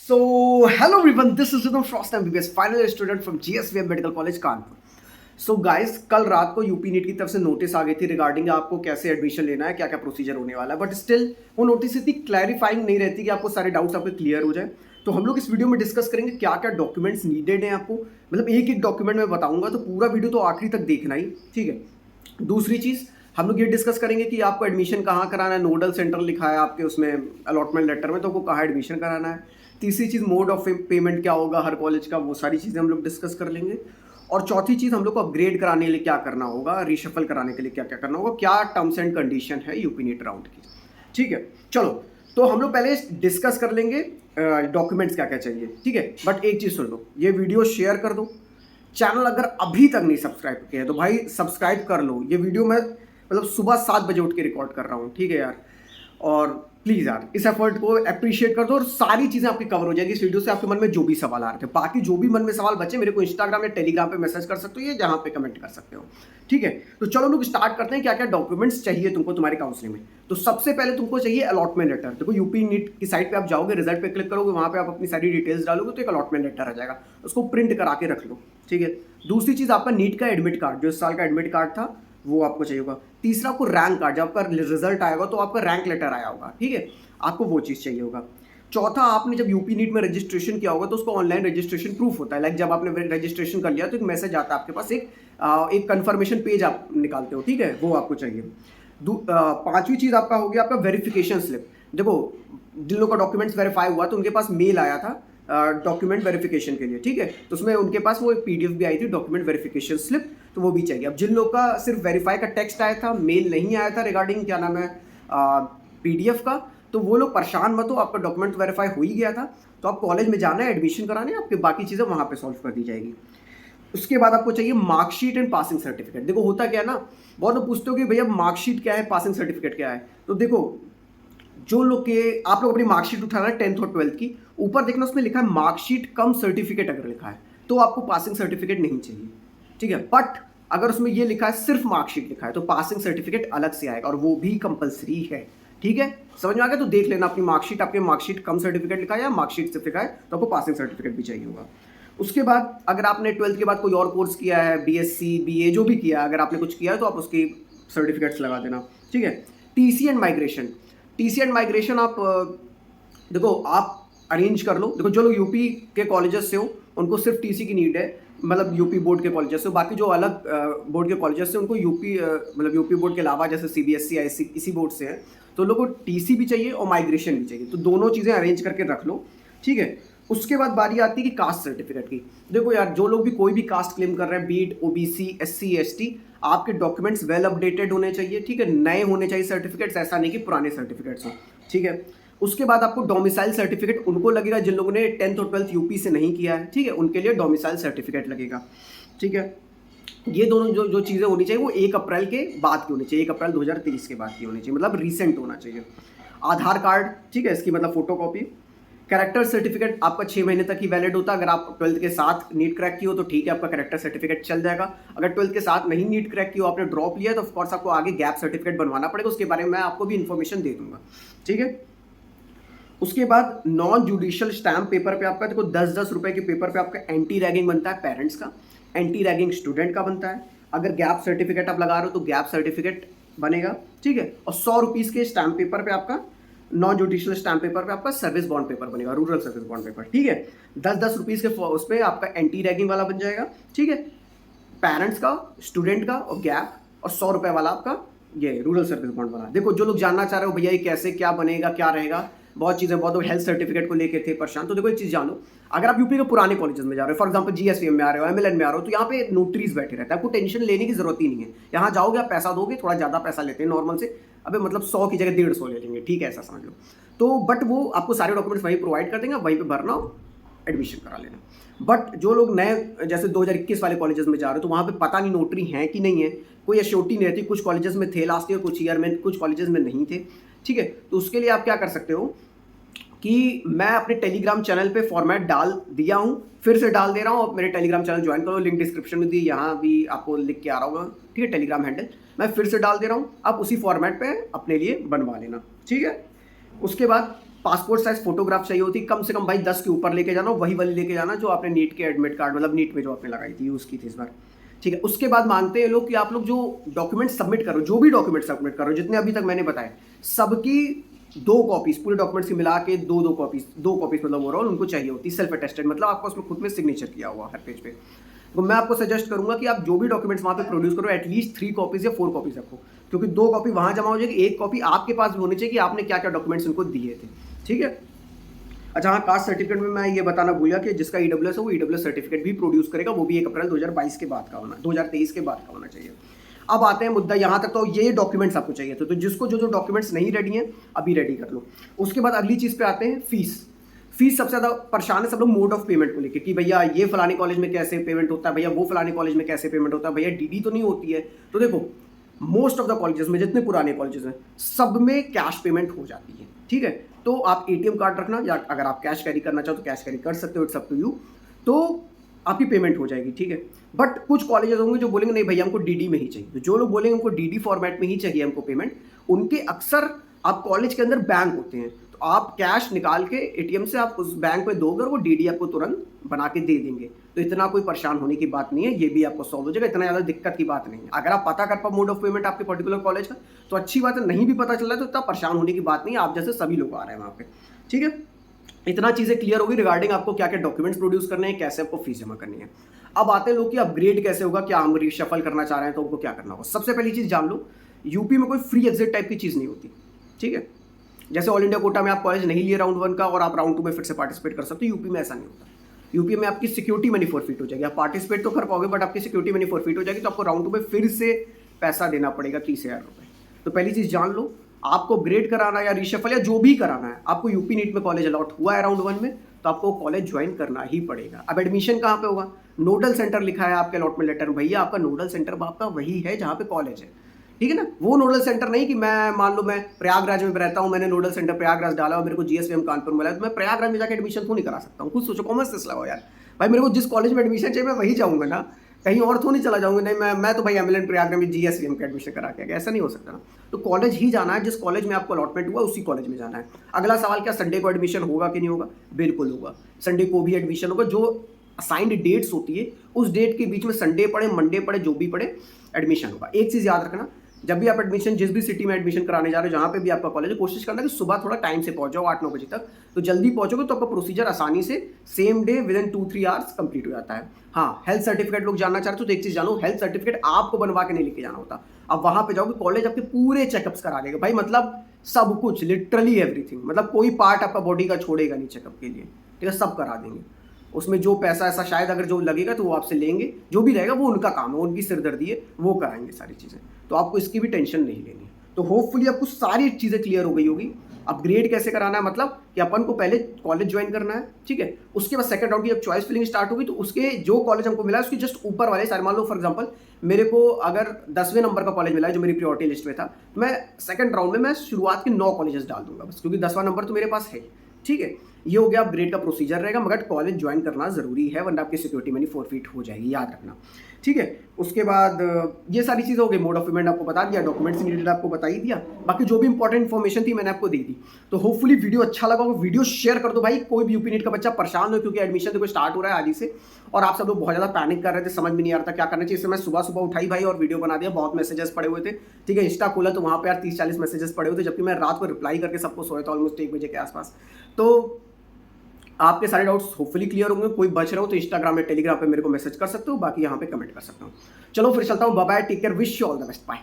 So, hello everyone, this is Rhythm Frost MBBS, final year student from GSVM medical college Kanpur. So guys, कल रात को UP NEET की तरफ से notice आ गई थी रिगार्डिंग आपको कैसे एडमिशन लेना है, क्या क्या प्रोसीजर होने वाला है. बट स्टिल वो नोटिस इतनी क्लैरिफाइंग नहीं रहती कि आपको सारे डाउट्स आपके क्लियर हो जाए. तो हम लोग इस वीडियो में डिस्कस करेंगे क्या क्या डॉक्यूमेंट्स नीडेड हैं आपको. मतलब एक एक डॉक्यूमेंट मैं बताऊंगा, तो पूरा वीडियो तो आखिरी तक देखना ही. ठीक है. दूसरी चीज़, हम लोग ये डिस्कस करेंगे कि आपको एडमिशन कहाँ कराना है. नोडल सेंटर लिखा है आपके उसमें अलॉटमेंट लेटर में, तो आपको कहाँ एडमिशन कराना है. तीसरी चीज़, मोड ऑफ पेमेंट क्या होगा हर कॉलेज का, वो सारी चीज़ें हम लोग डिस्कस कर लेंगे. और चौथी चीज़, हम लोग को अपग्रेड कराने के लिए क्या करना होगा, रीशफल कराने के लिए क्या क्या करना होगा, क्या टर्म्स एंड कंडीशन है यूपी नीट राउंड की. ठीक है, चलो. तो हम लोग पहले डिस्कस कर लेंगे डॉक्यूमेंट्स क्या क्या चाहिए. ठीक है, बट एक चीज़ सुन लो, ये वीडियो शेयर कर दो. चैनल अगर अभी तक नहीं सब्सक्राइब किया है तो भाई सब्सक्राइब कर लो. ये वीडियो मैं मतलब सुबह 7 बजे उठ के रिकॉर्ड कर रहा हूँ. ठीक है यार, और प्लीज़ यार इस एफर्ट को अप्रिशिएट कर दो और सारी चीज़ें आपकी कवर हो जाएगी इस वीडियो से. आपके मन में जो भी सवाल आ रहे थे, बाकी जो भी मन में सवाल बचे, मेरे को इंस्टाग्राम या टेलीग्राम पे मैसेज कर सकते हो, या जहाँ पे कमेंट कर सकते हो. ठीक है, तो चलो लोग स्टार्ट करते हैं. क्या क्या डॉक्यूमेंट्स चाहिए तुमको तुम्हारी काउंसलिंग में. तो सबसे पहले तुमको चाहिए अलॉटमेंट लेटर. देखो, यूपी नीट की साइट पे आप जाओगे, रिजल्ट पे क्लिक करोगे, वहाँ पे आप अपनी सारी डिटेल्स डालोगे तो एक अलॉटमेंट लेटर आ जाएगा. उसको प्रिंट करा के रख लो. ठीक है. दूसरी चीज़, आपका नीट का एडमिट कार्ड, जो इस साल का एडमिट कार्ड था, वो आपको चाहिए होगा. तीसरा, आपको रैंक कार्ड, जब आपका रिजल्ट आएगा तो आपका रैंक लेटर आया होगा. ठीक है, आपको वो चीज़ चाहिए होगा. चौथा, आपने जब यूपी नीट में रजिस्ट्रेशन किया होगा तो उसको ऑनलाइन रजिस्ट्रेशन प्रूफ होता है. लाइक जब आपने रजिस्ट्रेशन कर लिया तो एक मैसेज आता है आपके पास, एक कन्फर्मेशन पेज आप निकालते हो. ठीक है, वो आपको चाहिए. पांचवी चीज़ आपका हो गया आपका वेरिफिकेशन स्लिप. देखो, जिन लोगों का डॉक्यूमेंट्स वेरीफाई हुआ तो उनके पास मेल आया था डॉक्यूमेंट वेरिफिकेशन के लिए. ठीक है, तो उसमें उनके पास वो एक पीडीएफ भी आई थी, डॉक्यूमेंट वेरिफिकेशन स्लिप, तो वो भी चाहिए. अब जिन लोग का सिर्फ वेरीफाई का टेक्स्ट आया था, मेल नहीं आया था रिगार्डिंग क्या नाम है पीडीएफ का, तो वो लोग परेशान मत हो, आपका डॉक्यूमेंट वेरीफाई हो ही गया था. तो आप कॉलेज में जाना है, एडमिशन कराने, आपके बाकी चीज़ें वहाँ पे सॉल्व कर दी जाएगी. उसके बाद आपको चाहिए मार्कशीट एंड पासिंग सर्टिफिकेट. देखो, होता क्या है ना, बहुत लोग पूछते हो कि भैया मार्कशीट क्या है, पासिंग सर्टिफिकेट क्या है. तो देखो, जो लोग के आप लोग अपनी मार्कशीट उठाना है 10th और 12th की, ऊपर देखना उसमें लिखा है मार्कशीट कम सर्टिफिकेट. अगर लिखा है तो आपको पासिंग सर्टिफिकेट नहीं चाहिए. ठीक है, बट अगर उसमें ये लिखा है सिर्फ मार्कशीट लिखा है तो पासिंग सर्टिफिकेट अलग से आएगा और वो भी कंपलसरी है. ठीक है, समझ में आ गया. तो देख लेना अपनी मार्कशीट, आपके मार्कशीट कम सर्टिफिकेट लिखा है या मार्कशीट सिर्फ लिखा है, तो आपको पासिंग सर्टिफिकेट भी चाहिए होगा. उसके बाद अगर आपने 12th के बाद कोई और कोर्स किया है, बीएससी बीए जो भी किया है, अगर आपने कुछ किया है तो आप उसकी सर्टिफिकेट्स लगा देना. ठीक है. TC and migration. TC and migration आप देखो, आप अरेंज कर लो. देखो, जो लोग यूपी के कॉलेजेस से हो उनको सिर्फ टीसी की नीड है, मतलब यूपी बोर्ड के कॉलेजेस से. बाकी जो अलग बोर्ड के कॉलेजेस से उनको यूपी मतलब यूपी बोर्ड के अलावा जैसे सीबीएसई आईसी इसी बोर्ड से है, तो लोगों को टीसी भी चाहिए और माइग्रेशन भी चाहिए. तो दोनों चीज़ें अरेंज करके रख लो. ठीक है. उसके बाद बारी आती है कि कास्ट सर्टिफिकेट की. देखो यार, जो लोग भी कोई भी कास्ट क्लेम कर रहे हैं, बीट ओबीसी एससी एसटी, आपके डॉक्यूमेंट्स वेल अपडेटेड होने चाहिए. ठीक है, नए होने चाहिए सर्टिफिकेट्स, ऐसा नहीं कि पुराने सर्टिफिकेट्स हों. ठीक है. उसके बाद आपको डोमिसाइल सर्टिफिकेट उनको लगेगा जिन लोगों ने 10th और 12th यूपी से नहीं किया है. ठीक है, उनके लिए डोमिसाइल सर्टिफिकेट लगेगा. ठीक है, ये दोनों जो जो चीज़ें होनी चाहिए वो 1 अप्रैल के बाद की होनी चाहिए, 1 अप्रैल 2023 के बाद की होनी चाहिए, मतलब रिसेंट होना चाहिए. आधार कार्ड, ठीक है, इसकी मतलब फोटो कॉपी. कैरेक्टर सर्टिफिकेट आपका 6 महीने तक ही वैलिड होता है. अगर आप 12th के साथ नीट क्रैक की हो तो ठीक है, आपका कैरेक्टर सर्टिफिकेट चल जाएगा. अगर 12th के साथ नहीं नीट क्रैक की हो, आपने ड्रॉप लिया, तो ऑफकोर्स आपको आगे गैप सर्टिफिकेट बनवाना पड़ेगा. उसके बारे में मैं आपको भी इन्फॉर्मेशन दे दूंगा. ठीक है. उसके बाद नॉन जुडिशियल स्टैम्प पेपर पे आपका, देखो 10-10 रुपए के पेपर पे आपका एंटी रैगिंग बनता है पेरेंट्स का, एंटी रैगिंग स्टूडेंट का बनता है. अगर गैप सर्टिफिकेट आप लगा रहे हो तो गैप सर्टिफिकेट बनेगा. ठीक है, और 100 रुपीज़ के स्टैम्प पेपर पे आपका, नॉन जुडिशियल स्टैम्प पेपर पे आपका सर्विस बॉन्ड पेपर बनेगा, रूरल सर्विस बॉन्ड पेपर. ठीक है, 10-10 रुपीज़ के उस पर आपका एंटी रैगिंग वाला बन जाएगा. ठीक है, पेरेंट्स का, स्टूडेंट का और गैप, और 100 रुपये वाला आपका ये रूरल सर्विस बॉन्ड वाला. देखो, जो लोग जानना चाह रहे हो भैया ये कैसे क्या बनेगा क्या रहेगा, बहुत चीज़ें, बहुत लोग हेल्थ सर्टिफिकेट को लेके थे परेशान, तो देखो एक चीज़ जानो, अगर आप यूपी के पुराने कॉलेजेस में जा रहे हो, फॉर एग्जांपल जीएसवीएम में आ रहे हो, एमएलएन में आ रहे हो, तो यहाँ पे नोटरीज बैठे रहते हैं, आपको टेंशन लेने की जरूरत ही नहीं है. यहाँ जाओगे आप पैसा दोगे, थोड़ा ज़्यादा पैसा लेते हैं नॉर्मल से, अबे मतलब 100 की जगह 150 ले लेंगे. ठीक है, ऐसा समझ लो. तो बट वो आपको सारे डॉक्यूमेंट्स वहीं प्रोवाइड कर देंगे, वहीं पर भरना हो, एडमिशन करा लेना. बट जो लोग नए जैसे 2021 वाले कॉलेजेस में जा रहे हो, तो वहाँ पे पता नहीं नोटरी है कि नहीं है, कोई एश्योरिटी नहीं रहती. कुछ कॉलेजेस में थे लास्ट ईयर, कुछ ईयर में, कुछ कॉलेजेस में नहीं थे. ठीक है, तो उसके लिए आप क्या कर सकते हो कि मैं अपने टेलीग्राम चैनल पे फॉर्मेट डाल दिया हूँ, फिर से डाल दे रहा हूँ. मेरे टेलीग्राम चैनल ज्वाइन करो, लिंक डिस्क्रिप्शन में दी, यहाँ भी आपको लिख के आ रहा होगा. ठीक है, टेलीग्राम हैंडल मैं फिर से डाल दे रहा हूँ, आप उसी फॉर्मेट पे अपने लिए बनवा लेना. ठीक है. उसके बाद पासपोर्ट साइज फोटोग्राफ चाहिए होती, कम से कम भाई 10 के ऊपर लेके जाना, वही वाली लेके जाना जो आपने नीट के एडमिट कार्ड मतलब नीट में जो आपने लगाई थी, यूज़ की थी इस बार, ठीक है। उसके बाद मांगते हैं लोग कि आप लोग जो डॉक्यूमेंट सबमिट करो, जो भी डॉक्यूमेंट सबमिट करो, जितने अभी तक मैंने बताए, सबकी 2 कॉपीज, पूरे डॉक्यूमेंट्स की मिला के 2 कॉपीज मतलब ओवरऑल उनको चाहिए होती, सेल्फ अटेस्टेड, मतलब आपको उसमें खुद में सिग्नेचर किया हुआ हर पेज पे। तो मैं आपको सजेस्ट करूंगा कि आप जो भी डॉक्यूमेंट्स वहाँ पे प्रोड्यूस करो, एटलीस्ट 3 कॉपीज या 4 कॉपीज रखो, क्योंकि 2 कॉपी वहाँ जमा हो जाएगी, 1 कॉपी आपके पास भी होनी चाहिए कि आपने क्या क्या डॉक्यूमेंट्स उनको दिए थे, ठीक है। अच्छा हाँ, कास्ट सर्टिफिकेट में मैं ये बताना भूल गया कि जिसका ईडब्ल्यूएस है वो ईडब्ल्यूएस सर्टिफिकेट भी प्रोड्यूस करेगा, वो भी 1 अप्रैल 2022 के बाद का होना, 2023 के बाद का होना चाहिए। अब आते हैं मुद्दा यहाँ तक, तो ये डॉक्यूमेंट्स आपको चाहिए थे, तो जिसको जो जो डॉक्यूमेंट्स नहीं रेडी हैं अभी रेडी कर लो। उसके बाद अगली चीज़ पे आते हैं, फीस सबसे ज़्यादा परेशान है सब लोग मोड ऑफ पेमेंट को लेकर कि भैया ये फलाने कॉलेज में कैसे पेमेंट होता है, भैया वो फलाने कॉलेज में कैसे पेमेंट होता है, भैया डीडी तो नहीं होती है। तो देखो, मोस्ट ऑफ द कॉलेजेस में, जितने पुराने कॉलेजेस हैं, सब में कैश पेमेंट हो जाती है, ठीक है। तो आप एटीएम कार्ड रखना, या अगर आप कैश कैरी करना चाहो तो कैश कैरी कर सकते हो, इट्स अप टू यू, तो आपकी पेमेंट हो जाएगी, ठीक है। बट कुछ कॉलेजेस होंगे जो बोलेंगे नहीं भैया हमको डीडी में ही चाहिए, तो जो लोग बोलेंगे हमको डीडी फॉर्मेट में ही चाहिए हमको पेमेंट, उनके अक्सर आप कॉलेज के अंदर बैंक होते हैं, तो आप कैश निकाल के एटीएम से आप उस बैंक में दोगे और वो डीडी आपको तुरंत बना के दे देंगे। तो इतना कोई परेशान होने की बात नहीं है, ये भी आपको सॉल्व हो जाएगा, इतना ज़्यादा दिक्कत की बात नहीं है। अगर आप पता कर पाओ मोड ऑफ पेमेंट आपके पर्टिकुलर कॉलेज का तो अच्छी बात है, नहीं भी पता चल रहा है तो इतना परेशान होने की बात नहीं है, आप जैसे सभी लोग आ रहे हैं वहाँ पे, ठीक है। इतना चीज़ें क्लियर होगी रिगार्डिंग आपको क्या क्या डॉक्यूमेंट्स प्रोड्यूस करने हैं, कैसे आपको फीस जमा करनी है। अब आते हैं लोग कि अपग्रेड कैसे होगा, क्या हम रिशफल करना चाह रहे हैं तो उनको क्या करना होगा। सबसे पहली चीज़ जान लो, यूपी में कोई फ्री एग्जिट टाइप की चीज़ नहीं होती, ठीक है। जैसे ऑल इंडिया कोटा में आप कॉलेज नहीं लिए राउंड 1 का और आप राउंड 2 में फिर से पार्टिसिपेट कर सकते हो, यूपी में ऐसा नहीं होता। यूपी में आपकी सिक्योरिटी मनी फॉरफिट हो जाएगी, आप पार्टिसिपेट तो कर पाओगे बट आपकी सिक्योरिटी मनी फॉरफिट हो जाएगी, तो आपको राउंड 2 में फिर से पैसा देना पड़ेगा 30,000 रुपये। तो पहली चीज़ जान लो, आपको ग्रेड कराना या रिशफल या जो भी कराना है, आपको यूपी नीट में कॉलेज अलॉट हुआ है राउंड 1 में, तो आपको कॉलेज ज्वाइन करना ही पड़ेगा। अब एडमिशन कहाँ पे होगा, नोडल सेंटर लिखा है आपके अलॉटमेंट लेटर में, भैया आपका नोडल सेंटर आपका वही है जहाँ पे कॉलेज है, ठीक है ना। वो नोडल सेंटर नहीं कि मैं मान लो मैं प्रयागराज में रहता हूँ, मैंने नोडल सेंटर प्रयागराज डाला और मेरे को जीएसवीएम कानपुर मिला, तो मैं प्रयागराज में जाकर एडमिशन तो नहीं करा सकता हूँ। खुद सोचो, कॉमन सेंस लगाओ यार, भाई मेरे को जिस कॉलेज में एडमिशन चाहिए मैं वही जाऊँगा ना, कहीं और तो नहीं चला जाऊँगा। नहीं, मैं तो भाई एमएलएन प्रयागराज में जीएसवीएम का एडमिशन करा के, ऐसा नहीं हो सकता ना। तो कॉलेज ही जाना है, जिस कॉलेज में आपको अलॉटमेंट हुआ उसी कॉलेज में जाना है। अगला सवाल, क्या संडे को एडमिशन होगा कि नहीं होगा? बिल्कुल होगा, संडे को भी एडमिशन होगा। जो असाइंड डेट्स होती है उस डेट के बीच में संडे पड़े, मंडे पड़े, जो भी पड़े, एडमिशन होगा। एक चीज़ याद रखना, जब भी आप एडमिशन जिस भी सिटी में एडमिशन कराने जा रहे हो, जहाँ पे भी आपका कॉलेज है, कोशिश करना कि सुबह थोड़ा टाइम से पहुंच जाओ, 8-9 बजे तक। तो जल्दी पहुंचोगे तो आपका प्रोसीजर आसानी से same day with in 2-3 hours complete हो जाता है। हाँ, हेल्थ सर्टिफिकेट लोग जानना चाहते हो तो एक चीज़ जानो, हेल्थ सर्टिफिकेट आपको बनवा के नहीं लेके जाना होता। अब वहाँ पे जाओगे, कॉलेज आपके पूरे चेकअप्स करा देगा भाई, मतलब सब कुछ, लिटरली एवरीथिंग, मतलब कोई पार्ट आपका बॉडी का छोड़ेगा नहीं चेकअप के लिए, ठीक है, सब करा देंगे। उसमें जो पैसा ऐसा शायद अगर जो लगेगा तो वो आपसे लेंगे, जो भी रहेगा वो उनका काम है, उनकी सिरदर्दी है, वो कराएंगे सारी चीज़ें, तो आपको इसकी भी टेंशन नहीं लेनी। तो होपफुली आपको सारी चीज़ें क्लियर हो गई होगी। अपग्रेड कैसे कराना है, मतलब कि अपन को पहले कॉलेज ज्वाइन करना है, ठीक है, उसके बाद सेकंड राउंड की जब चॉइस फिलिंग स्टार्ट होगी तो उसके जो कॉलेज हमको मिला है उसके जस्ट ऊपर वाले सारे, मान लो फॉर एग्जांपल मेरे को अगर 10वें नंबर का कॉलेज मिला है जो मेरी प्रायोरिटी लिस्ट में था, तो मैं सेकंड राउंड में मैं शुरुआत के 9 कॉलेजेस डाल दूंगा बस, क्योंकि 10वां नंबर तो मेरे पास है, ठीक है। ये हो गया अपग्रेड का प्रोसीजर रहेगा, मगर कॉलेज ज्वाइन करना जरूरी है वरना आपकी सिक्योरिटी मनी फॉरफिट हो जाएगी, याद रखना, ठीक है। उसके बाद ये सारी चीज़ें हो गई, मोड ऑफ पेमेंट आपको बता दिया, डॉक्यूमेंट्स नीडेड आपको बता ही दिया, बाकी जो भी इंपॉर्टेंट इन्फॉर्मेशन थी मैंने आपको दे दी। तो होपफुली वीडियो अच्छा लगा होगा, वीडियो शेयर कर दो भाई, कोई भी यूपी नीट का बच्चा परेशान हो, क्योंकि एडमिशन देखो स्टार्ट हो रहा है आज ही से, और आप सब लोग बहुत ज़्यादा पैनिक कर रहे थे, समझ में नहीं आ रहा था क्या करना चाहिए। इससे मैं सुबह सुबह उठाई भाई और वीडियो बना दिया, बहुत मैसेजेस पड़े हुए थे, ठीक है। इंस्टा खोला तो वहाँ पे यार 30-40 मैसेजेस पड़े हुए थे, जबकि मैं रात को रिप्लाई करके सबको सोया था ऑलमोस्ट 1 बजे के आसपास। तो आपके सारे डाउट्स होपफुली क्लियर होंगे। कोई बच रहा हो तो इंस्टाग्राम या टेलीग्राम पे मेरे को मैसेज कर सकते हो, बाकी यहाँ पे कमेंट कर सकता हूँ। चलो फिर चलता हूँ, bye bye, take care, wish you all the best, bye.